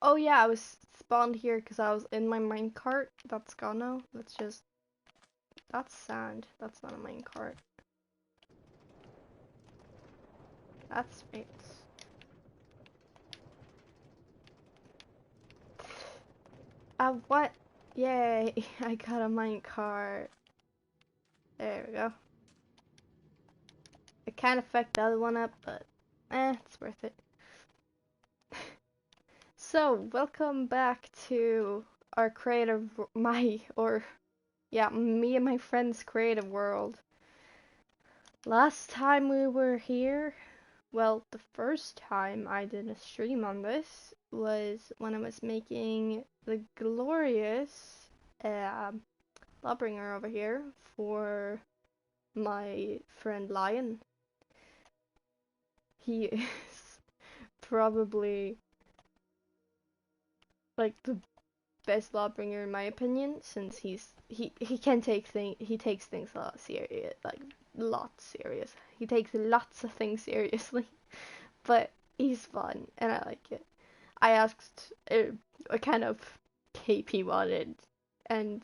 Oh yeah, I was spawned here because I was in my minecart. That's gone now. That's sand. That's not a minecart. That's space. What? Yay, I got a minecart. There we go. I can't affect the other one up, but it's worth it. So, welcome back to our me and my friend's creative world. Last time we were here, well, the first time I did a stream on this was when I was making the glorious Lawbringer over here for my friend Lion. He is probably like the best Lawbringer in my opinion, since he takes things a lot serious, like lots serious. He takes lots of things seriously, but he's fun and I like it. I asked what kind of cape he wanted, and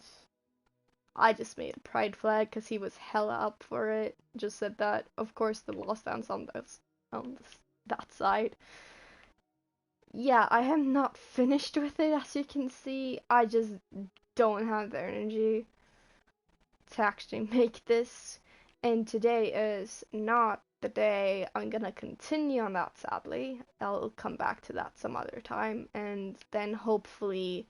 I just made a pride flag because he was hella up for it. Just said that. Of course, the wall stands on that side. Yeah, I am not finished with it, as you can see. I just don't have the energy to actually make this. And today is not the day I'm gonna continue on that, sadly. I'll come back to that some other time, and then hopefully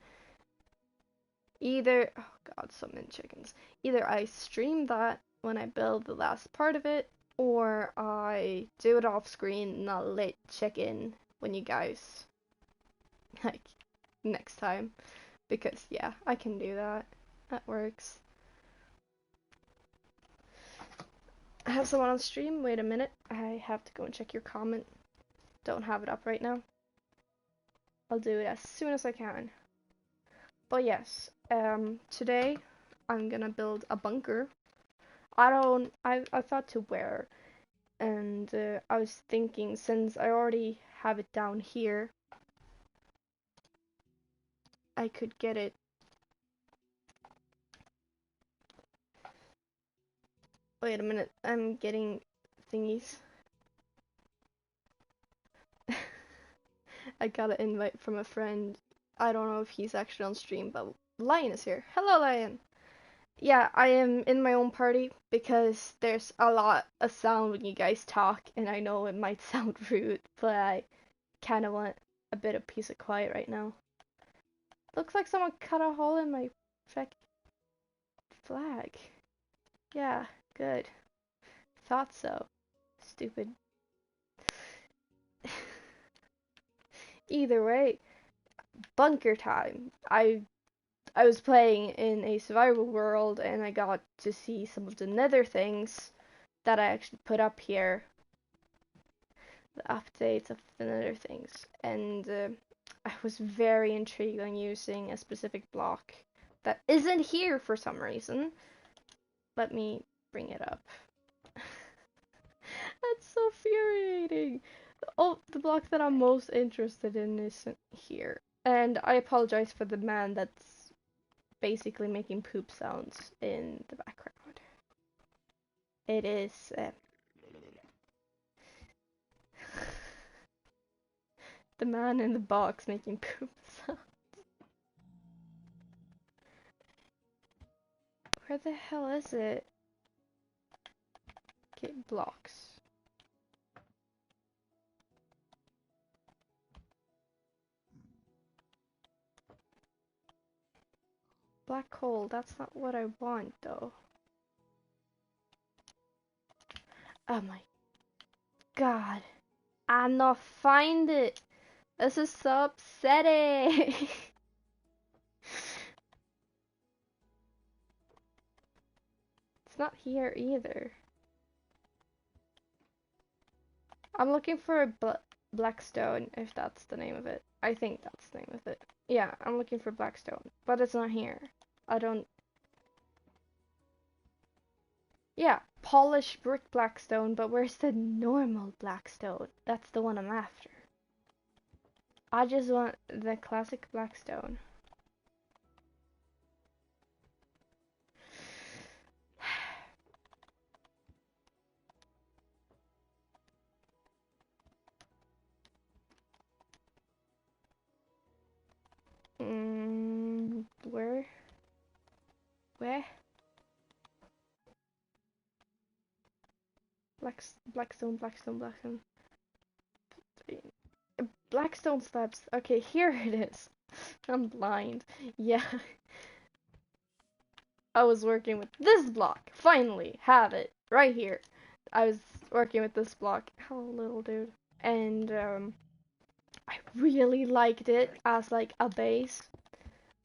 either, oh god, so many chickens. Either I stream that when I build the last part of it, or I do it off screen and I'll let check in when you guys, like, next time. Because, yeah, I can do that. That works. I have someone on stream. Wait a minute. I have to go and check your comment. Don't have it up right now. I'll do it as soon as I can. But yes, today I'm gonna build a bunker. I thought to where, and I was thinking, since I already have it down here, I could get it. Wait a minute, I'm getting thingies. I got an invite from a friend. I don't know if he's actually on stream, but Lion is here. Hello, Lion. Yeah, I am in my own party because there's a lot of sound when you guys talk, and I know it might sound rude, but I kind of want a bit of peace and quiet right now. Looks like someone cut a hole in my flag. Yeah, good. Thought so. Stupid. Either way, bunker time. I was playing in a survival world and I got to see some of the nether things that I actually put up here. The updates of the nether things. And I was very intrigued on using a specific block that isn't here for some reason. Let me bring it up. That's so infuriating. Oh, the block that I'm most interested in isn't here. And I apologize for the man that's basically making poop sounds in the background. It is the man in the box making poop sounds. Where the hell is it? Okay, blocks. Black hole, that's not what I want though. Oh my god. I'm not find it. This is so upsetting. It's not here either. I'm looking for a Blackstone, if that's the name of it. I think that's the name of it. Yeah, I'm looking for Blackstone, but it's not here. I don't... Yeah, polished brick Blackstone, but where's the normal Blackstone? That's the one I'm after. I just want the classic blackstone. Where? Where? Blackstone, Blackstone, Blackstone. Blackstone slabs. Okay, here it is. I'm blind. Yeah, I was working with this block. Finally, have it right here. I was working with this block. Hello, little dude. And I really liked it as like a base.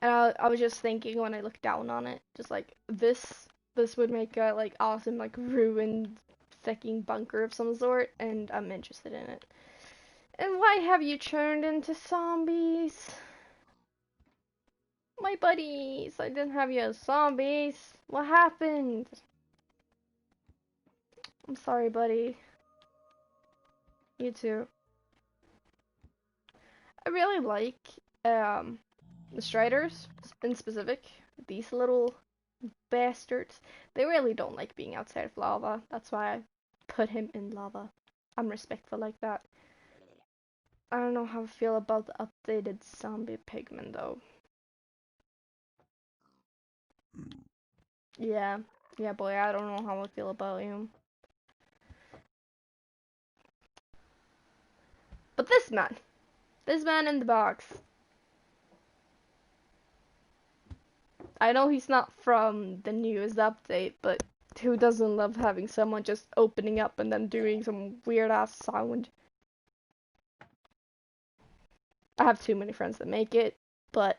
And I was just thinking when I looked down on it, just like this would make a like awesome like ruined fucking bunker of some sort, and I'm interested in it. And why have you turned into zombies? My buddies, I didn't have you as zombies. What happened? I'm sorry, buddy. You too. I really like the Striders in specific. These little bastards. They really don't like being outside of lava. That's why I put him in lava. I'm respectful like that. I don't know how I feel about the updated zombie pigment though. Yeah. Yeah, boy, I don't know how I feel about him. But this man in the box. I know he's not from the newest update, but who doesn't love having someone just opening up and then doing some weird ass sound? I have too many friends that make it, but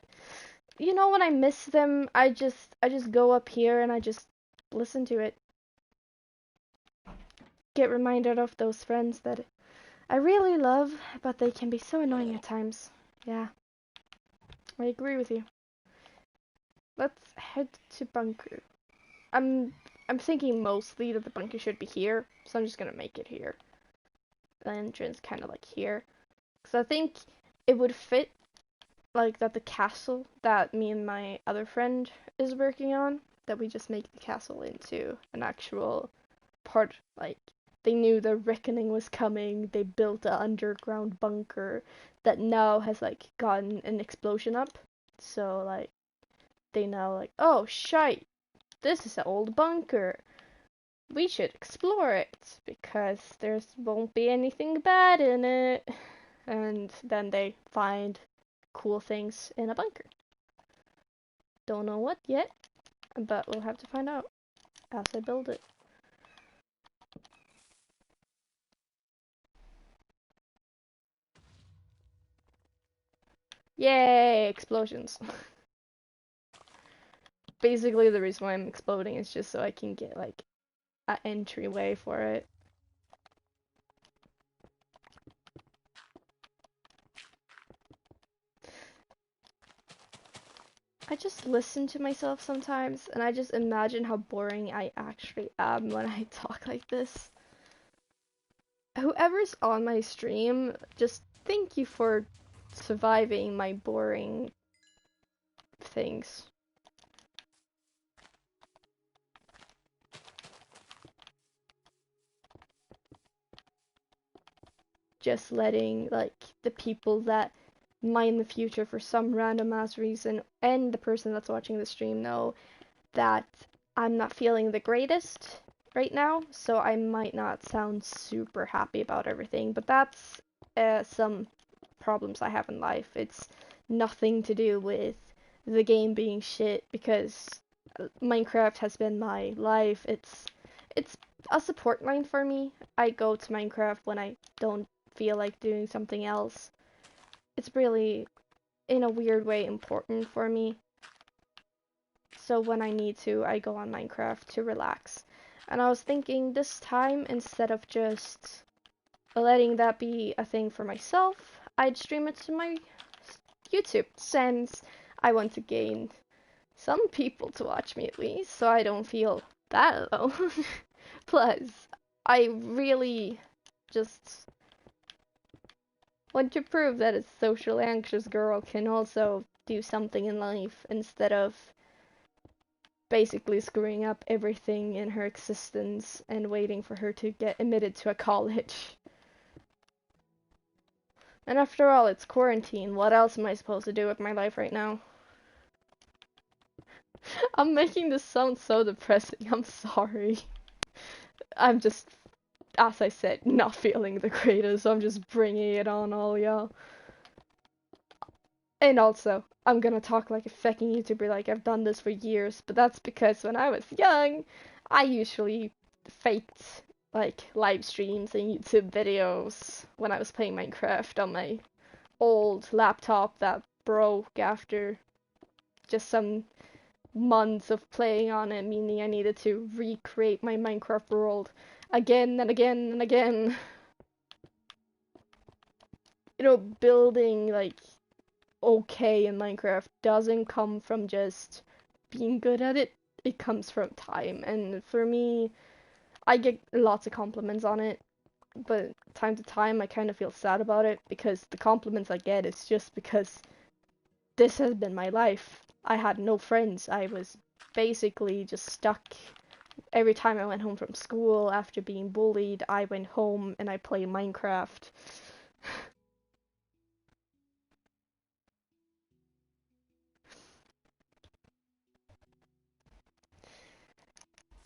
you know when I miss them, I just go up here and I just listen to it. Get reminded of those friends that I really love, but they can be so annoying at times. Yeah, I agree with you. Let's head to bunker. I'm I'm thinking mostly that the bunker should be here, so I'm just gonna make it here. The entrance kind of like here, because I think it would fit like that the castle that me and my other friend is working on, that we just make the castle into an actual part. Like they knew the reckoning was coming, they built an underground bunker that now has like gotten an explosion up, so like they know like, oh shite, this is an old bunker, we should explore it because there won't be anything bad in it. And then they find cool things in a bunker. Don't know what yet, but we'll have to find out as I build it. Yay, explosions. Basically the reason why I'm exploding is just so I can get like an entryway for it. I just listen to myself sometimes and I just imagine how boring I actually am when I talk like this. Whoever's on my stream, just thank you for surviving my boring things. Just letting like the people that might in the future for some random ass reason, and the person that's watching the stream, know that I'm not feeling the greatest right now, so I might not sound super happy about everything, but that's some problems I have in life. It's nothing to do with the game being shit, because Minecraft has been my life. It's a support line for me. I go to Minecraft when I don't feel like doing something else. It's really, in a weird way, important for me. So when I need to, I go on Minecraft to relax. And I was thinking this time, instead of just letting that be a thing for myself, I'd stream it to my YouTube, since I want to gain some people to watch me at least, so I don't feel that alone. Plus, I really just Want to prove that a socially anxious girl can also do something in life instead of basically screwing up everything in her existence and waiting for her to get admitted to a college. And after all, it's quarantine. What else am I supposed to do with my life right now? I'm making this sound so depressing. I'm sorry. I'm just, as I said, not feeling the greatest. I'm just bringing it on all y'all. And also, I'm gonna talk like a fucking YouTuber like I've done this for years, but that's because when I was young, I usually faked like live streams and YouTube videos when I was playing Minecraft on my old laptop that broke after just some months of playing on it, meaning I needed to recreate my Minecraft world again and again and again. You know, building like okay in Minecraft doesn't come from just being good at it. It comes from time. And for me, I get lots of compliments on it, but time to time I kind of feel sad about it because the compliments I get is just because this has been my life. I had no friends. I was basically just stuck. Every time I went home from school after being bullied, I went home and I played Minecraft.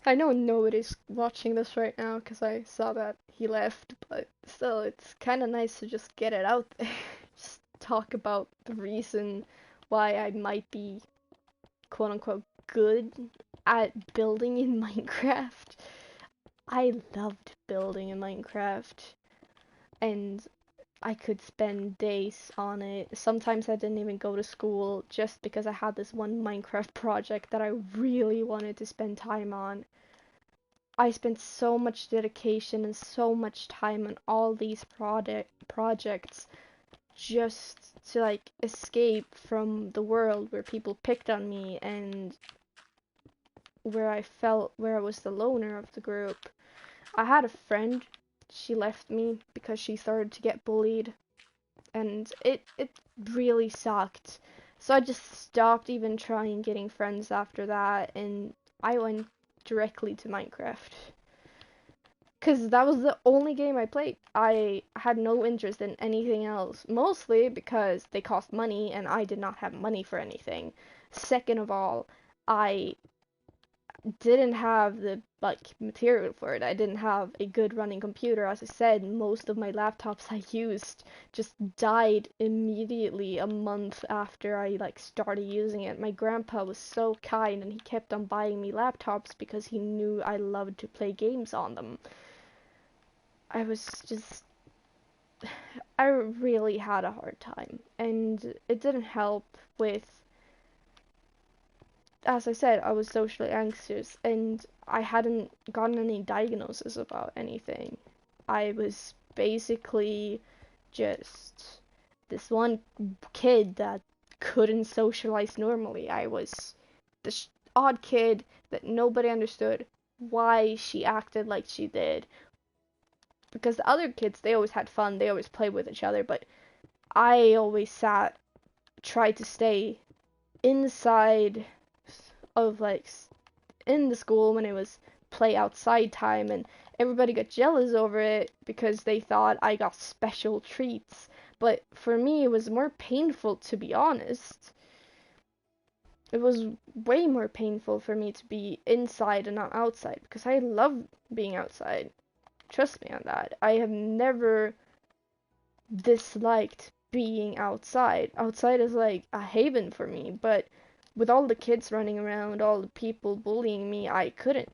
I know nobody's watching this right now because I saw that he left, but still, it's kind of nice to just get it out there. Just talk about the reason why I might be quote unquote good at building in Minecraft. I loved building in Minecraft, and I could spend days on it. Sometimes I didn't even go to school just because I had this one Minecraft project that I really wanted to spend time on. I spent so much dedication and so much time on all these projects just to like escape from the world where people picked on me and where I was the loner of the group. I had a friend, she left me because she started to get bullied and it really sucked. So I just stopped even trying getting friends after that and I went directly to Minecraft. Because that was the only game I played. I had no interest in anything else. Mostly because they cost money and I did not have money for anything. Second of all, I didn't have the like material for it. I didn't have a good running computer. As I said, most of my laptops I used just died immediately a month after I like started using it. My grandpa was so kind and he kept on buying me laptops because he knew I loved to play games on them. I was just, I really had a hard time, and it didn't help with, as I said, I was socially anxious, and I hadn't gotten any diagnosis about anything. I was basically just this one kid that couldn't socialize normally. I was this odd kid that nobody understood why she acted like she did, because the other kids, they always had fun, they always played with each other, but I always tried to stay inside of like in the school when it was play outside time, and everybody got jealous over it because they thought I got special treats. But for me, it was more painful, to be honest. It was way more painful for me to be inside and not outside because I love being outside. Trust me on that. I have never disliked being outside. Outside is like a haven for me, but with all the kids running around, all the people bullying me, I couldn't.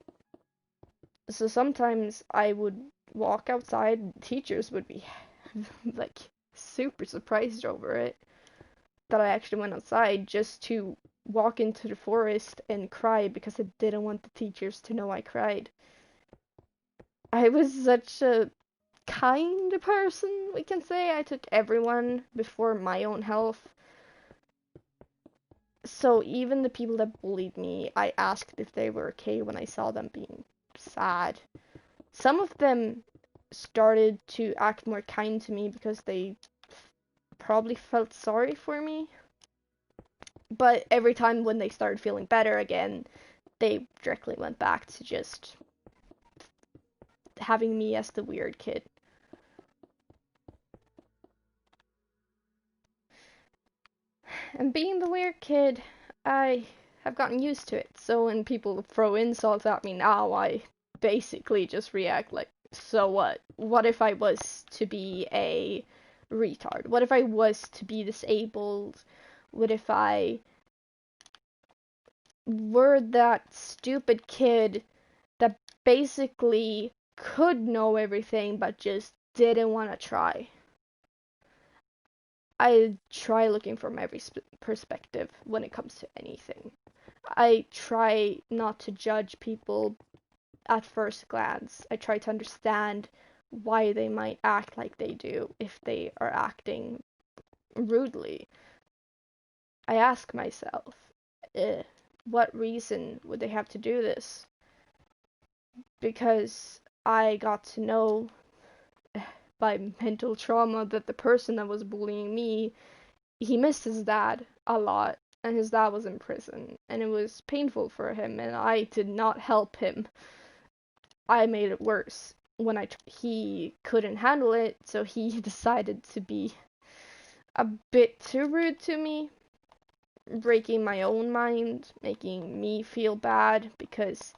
So sometimes I would walk outside, teachers would be like super surprised over it that I actually went outside just to walk into the forest and cry because I didn't want the teachers to know I cried. I was such a kind person, we can say. I took everyone before my own health. So even the people that bullied me, I asked if they were okay when I saw them being sad. Some of them started to act more kind to me because they probably felt sorry for me. But every time when they started feeling better again, they directly went back to just having me as the weird kid. And being the weird kid, I have gotten used to it. So when people throw insults at me now, I basically just react like, so what? What if I was to be a retard? What if I was to be disabled? What if I were that stupid kid that basically could know everything but just didn't want to try? I try looking from every perspective when it comes to anything. I try not to judge people at first glance. I try to understand why they might act like they do if they are acting rudely. I ask myself, what reason would they have to do this? Because I got to know by mental trauma that the person that was bullying me, he missed his dad a lot, and his dad was in prison, and it was painful for him, and I did not help him. I made it worse when he couldn't handle it, so he decided to be a bit too rude to me, breaking my own mind, making me feel bad because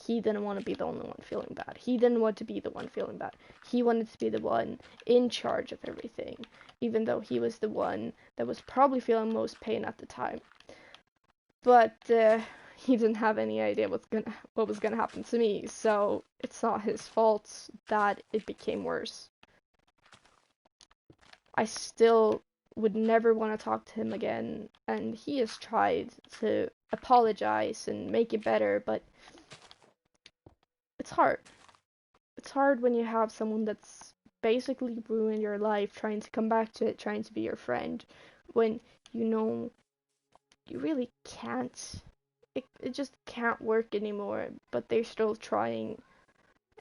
he didn't want to be the only one feeling bad. He didn't want to be the one feeling bad. He wanted to be the one in charge of everything, even though he was the one that was probably feeling most pain at the time. But he didn't have any idea what was gonna happen to me, so it's not his fault that it became worse. I still would never want to talk to him again, and he has tried to apologize and make it better, but it's hard. It's hard when you have someone that's basically ruined your life trying to come back to it, trying to be your friend, when you know you really can't. It just can't work anymore, but they're still trying,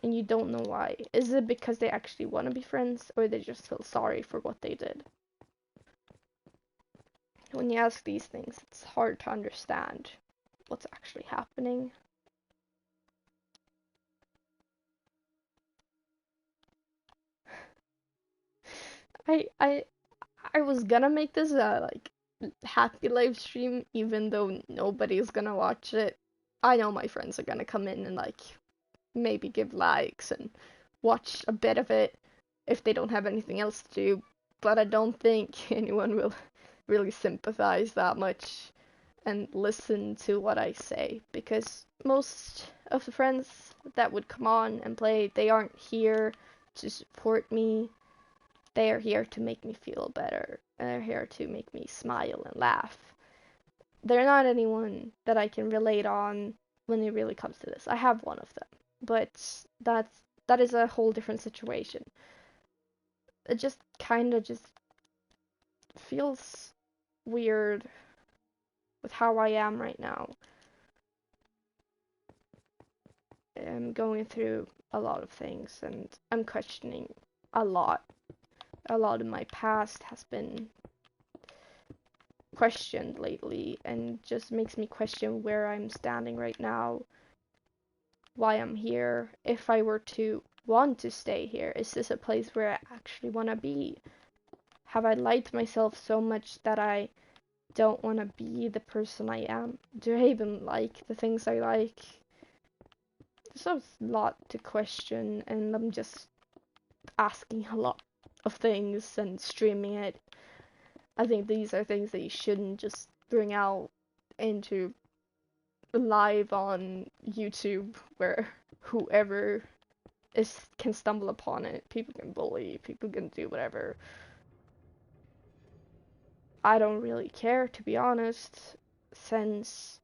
and you don't know why. Is it because they actually want to be friends, or they just feel sorry for what they did? When you ask these things, it's hard to understand what's actually happening. I I I was gonna make this a like happy live stream, even though nobody's gonna watch it. I know my friends are gonna come in and like maybe give likes and watch a bit of it if they don't have anything else to do, but I don't think anyone will really sympathize that much and listen to what I say, because most of the friends that would come on and play, they aren't here to support me. They are here to make me feel better. They're here to make me smile and laugh. They're not anyone that I can relate on when it really comes to this. I have one of them, but that is a whole different situation. It just kind of just feels weird with how I am right now. I'm going through a lot of things, and I'm questioning a lot. A lot of my past has been questioned lately, and just makes me question where I'm standing right now, why I'm here, if I were to want to stay here. Is this a place where I actually want to be? Have I lied to myself so much that I don't want to be the person I am? Do I even like the things I like? There's a lot to question, and I'm just asking a lot of things and streaming it. I think these are things that you shouldn't just bring out into live on YouTube where whoever can stumble upon it. People can bully, people can do whatever. I don't really care, to be honest, since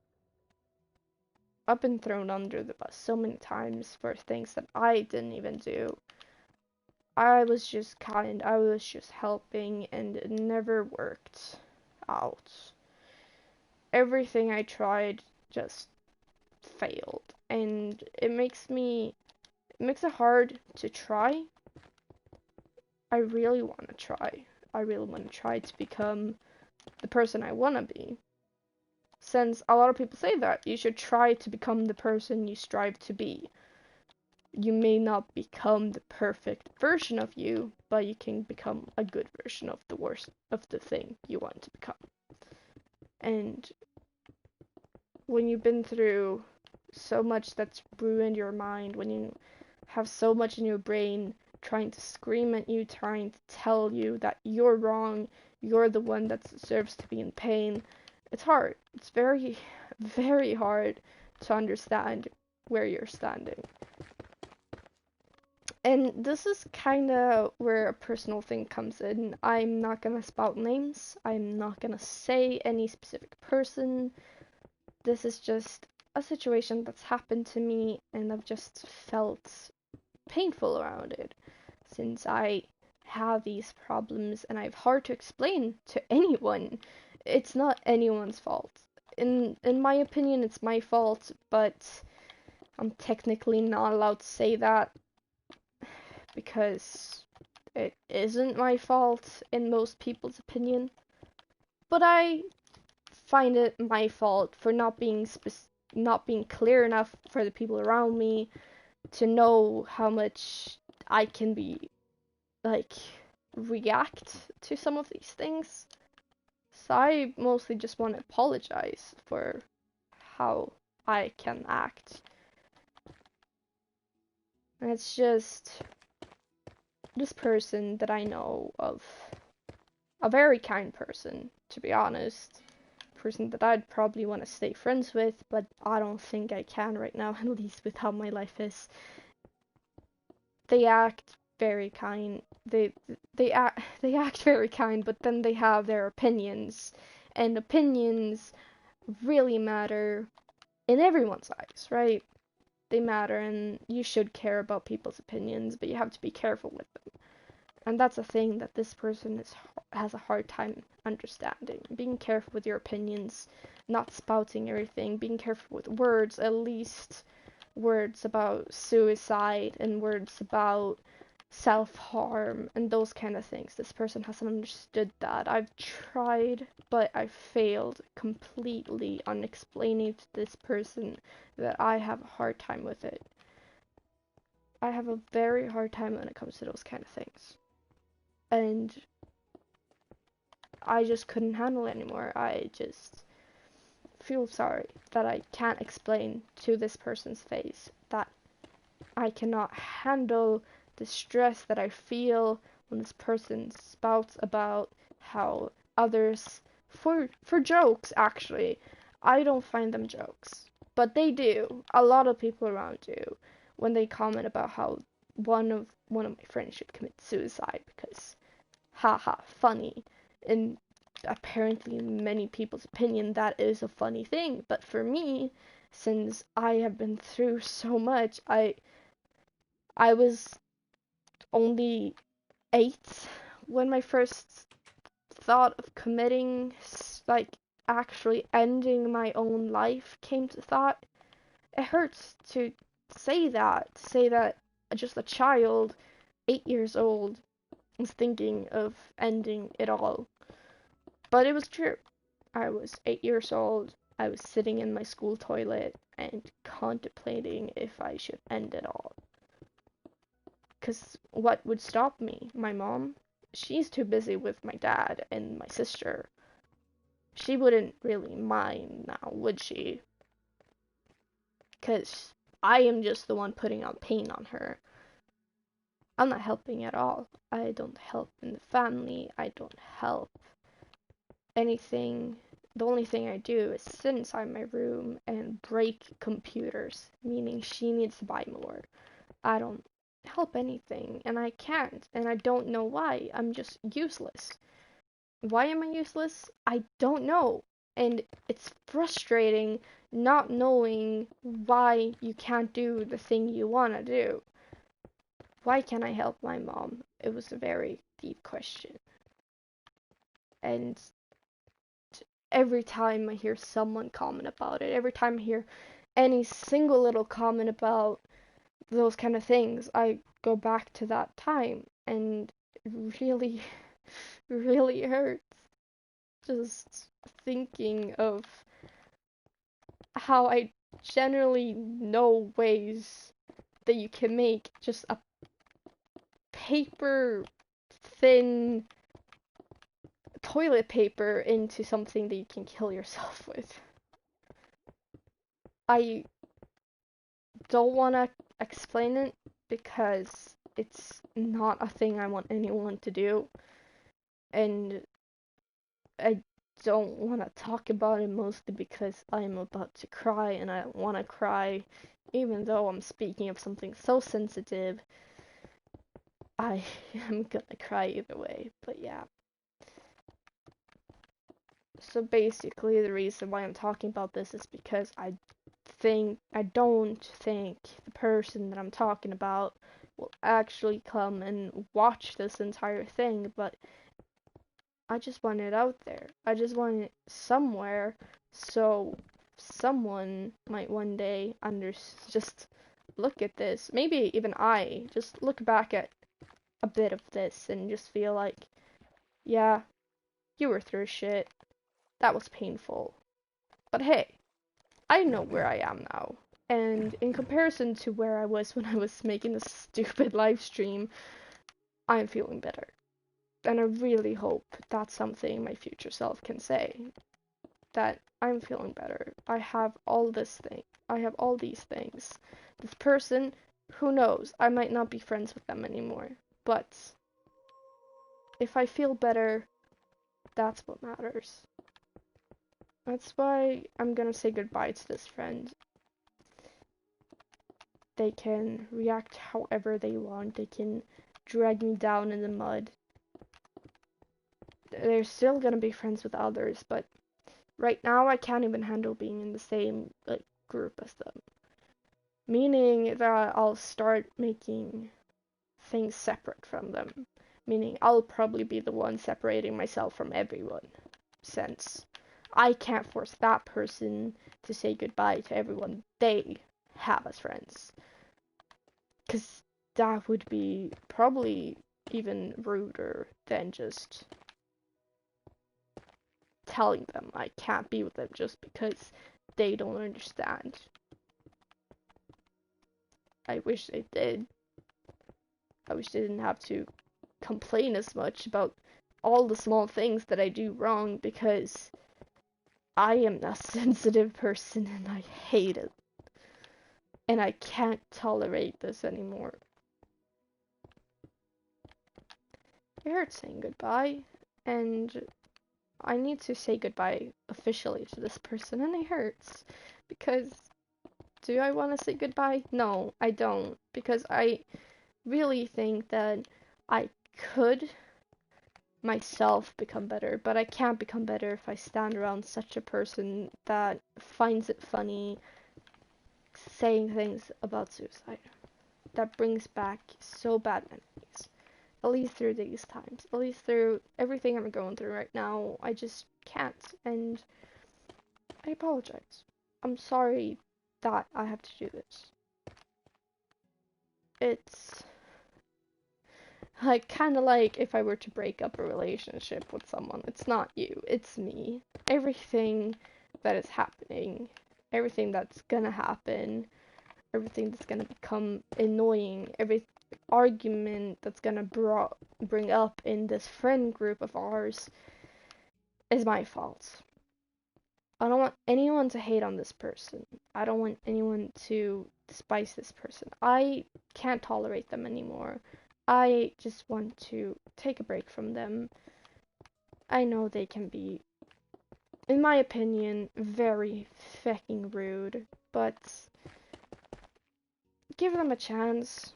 I've been thrown under the bus so many times for things that I didn't even do. I was just kind, I was just helping, and it never worked out. Everything I tried just failed, and it makes it hard to try. I really want to try. I really want to try to become the person I want to be. Since a lot of people say that you should try to become the person you strive to be. You may not become the perfect version of you, but you can become a good version of the worst of the thing you want to become. And when you've been through so much that's ruined your mind, when you have so much in your brain trying to scream at you, trying to tell you that you're wrong, you're the one that deserves to be in pain, it's hard. It's very, very hard to understand where you're standing. And this is kind of where a personal thing comes in. I'm not gonna spout names. I'm not gonna say any specific person. This is just a situation that's happened to me, and I've just felt painful around it. Since I have these problems and I have hard to explain to anyone. It's not anyone's fault. In my opinion, it's my fault, but I'm technically not allowed to say that because it isn't my fault in most people's opinion. But I find it my fault for not being clear enough for the people around me to know how much I can be like react to some of these things. So I mostly just want to apologize for how I can act. And it's just this person that I know of, a very kind person, to be honest. Person that I'd probably want to stay friends with, but I don't think I can right now, at least with how my life is. They act very kind. They act very kind, but then they have their opinions, and opinions really matter in everyone's eyes, right? They matter, and you should care about people's opinions, but you have to be careful with them. And that's a thing that this person has a hard time understanding. Being careful with your opinions, not spouting everything, being careful with words, at least words about suicide and words about self-harm and those kind of things. This person hasn't understood that. I've tried, but I failed completely on explaining to this person that I have a hard time with it. I have a very hard time when it comes to those kind of things. And I just couldn't handle it anymore. I just feel sorry that I can't explain to this person's face that I cannot handle the stress that I feel when this person spouts about how others, for jokes actually, I don't find them jokes, but they do. A lot of people around do when they comment about how one of my friends should commit suicide because haha funny. And apparently in many people's opinion that is a funny thing, but for me, since I have been through so much, I was only 8 when my first thought of committing, like actually ending my own life came to thought. It hurts to say that just a child, 8 years old, was thinking of ending it all. But it was true. I was 8 years old. I was sitting in my school toilet and contemplating if I should end it all. Because what would stop me? My mom? She's too busy with my dad and my sister. She wouldn't really mind now, would she? Because I am just the one putting on pain on her. I'm not helping at all. I don't help in the family. I don't help anything. The only thing I do is sit inside my room and break computers, meaning she needs to buy more. I don't help anything, and I can't, and I don't know why. I'm just useless. Why am I useless? I don't know. And it's frustrating not knowing why you can't do the thing you want to do. Why can't I help my mom? It was a very deep question. And every time I hear someone comment about it, every time I hear any single little comment about those kind of things, I go back to that time and really really hurts. Just thinking of how I generally know ways that you can make just a paper thin toilet paper into something that you can kill yourself with. I don't want to explain it because it's not a thing I want anyone to do, and I don't want to talk about it mostly because I'm about to cry and I don't want to cry, even though I'm speaking of something so sensitive. I am gonna cry either way, but yeah. So basically, the reason why I'm talking about this is because I don't think the person that I'm talking about will actually come and watch this entire thing, but I just want it out there. I just want it somewhere so someone might one day just look at this. Maybe even I just look back at a bit of this and just feel like, yeah, you were through shit. That was painful. But hey, I know where I am now. And in comparison to where I was when I was making this stupid live stream, I'm feeling better. And I really hope that's something my future self can say. That I'm feeling better. I have all this thing. I have all these things. This person, who knows? I might not be friends with them anymore. But if I feel better, that's what matters. That's why I'm gonna say goodbye to this friend. They can react however they want. They can drag me down in the mud. They're still gonna be friends with others, but right now I can't even handle being in the same group as them. Meaning that I'll start making things separate from them. Meaning I'll probably be the one separating myself from everyone. Since I can't force that person to say goodbye to everyone they have as friends. Because that would be probably even ruder than just telling them I can't be with them just because they don't understand. I wish they did. I wish they didn't have to complain as much about all the small things that I do wrong because I am a sensitive person and I hate it. And I can't tolerate this anymore. It hurts saying goodbye, and I need to say goodbye officially to this person, and it hurts. Because, do I want to say goodbye? No, I don't. Because I really think that I could myself become better, but I can't become better if I stand around such a person that finds it funny saying things about suicide. That brings back so bad memories. At least through these times. At least through everything I'm going through right now. I just can't. And I apologize. I'm sorry that I have to do this. It's like kind of like if I were to break up a relationship with someone. It's not you, it's me. Everything that is happening, everything that's gonna happen, everything that's gonna become annoying, every argument that's gonna bring up in this friend group of ours is my fault. I don't want anyone to hate on this person. I don't want anyone to despise this person. I can't tolerate them anymore. I just want to take a break from them. I know they can be, in my opinion, very fucking rude, but give them a chance.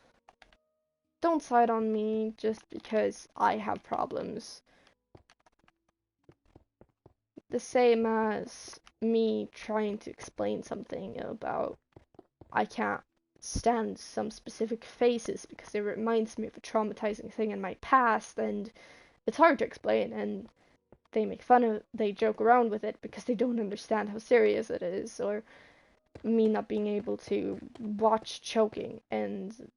Don't side on me just because I have problems. The same as me trying to explain something about I can't stand some specific faces because it reminds me of a traumatizing thing in my past, and it's hard to explain, and they joke around with it because they don't understand how serious it is, or me not being able to watch choking and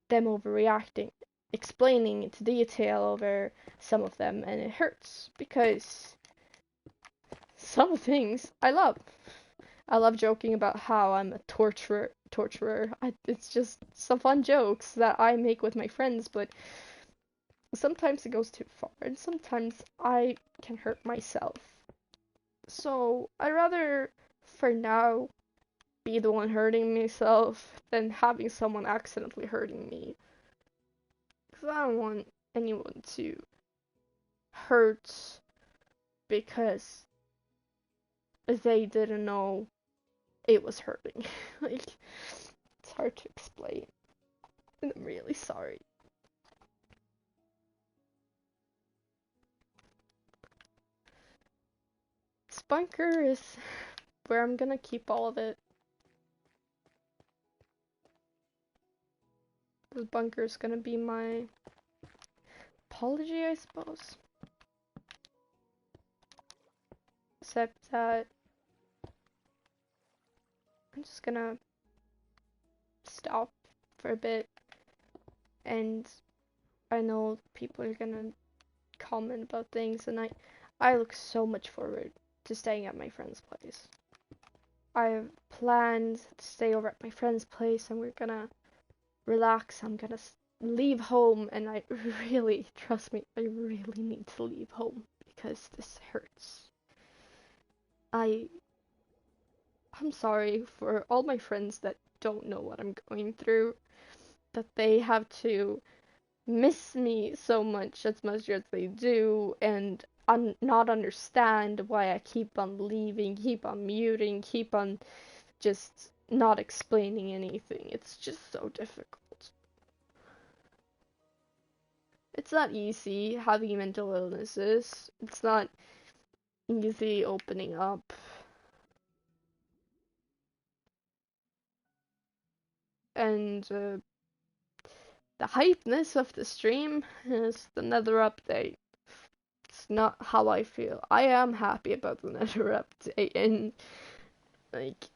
them overreacting. explaining into detail over some of them, and it hurts because some things I love. I love joking about how I'm a torturer. It's just some fun jokes that I make with my friends, but sometimes it goes too far, and sometimes I can hurt myself. So I rather, for now, be the one hurting myself than having someone accidentally hurting me. Because I don't want anyone to hurt because they didn't know it was hurting. Like, it's hard to explain. And I'm really sorry. This bunker is where I'm gonna keep all of it. This bunker is gonna be my apology, I suppose. Except that I'm just gonna stop for a bit, and I know people are gonna comment about things, and I look so much forward to staying at my friend's place. I have planned to stay over at my friend's place, and we're gonna relax. I'm gonna leave home, and I really, trust me, I really need to leave home because this hurts. I I'm sorry for all my friends that don't know what I'm going through, that they have to miss me so much as they do, and not understand why I keep on leaving, keep on muting, keep on just not explaining anything. It's just so difficult. It's not easy having mental illnesses. It's not easy opening up. And the hypeness of the stream is the nether update. It's not how I feel. I am happy about the nether update, and like,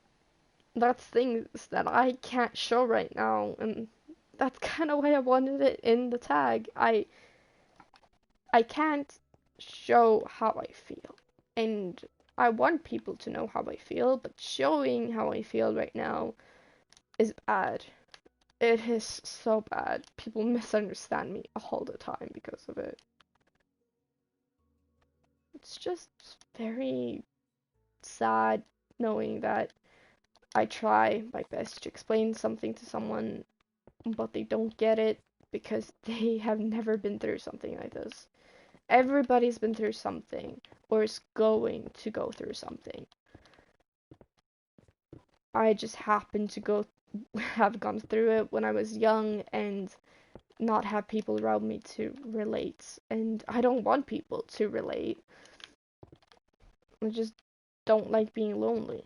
that's things that I can't show right now, and that's kind of why I wanted it in the tag. I can't show how I feel, and I want people to know how I feel, but showing how I feel right now is bad. It is so bad. People misunderstand me all the time because of it. It's just very sad knowing that I try my best to explain something to someone, but they don't get it because they have never been through something like this. Everybody's been through something or is going to go through something. I just happened to have gone through it when I was young and not have people around me to relate. And I don't want people to relate. I just don't like being lonely.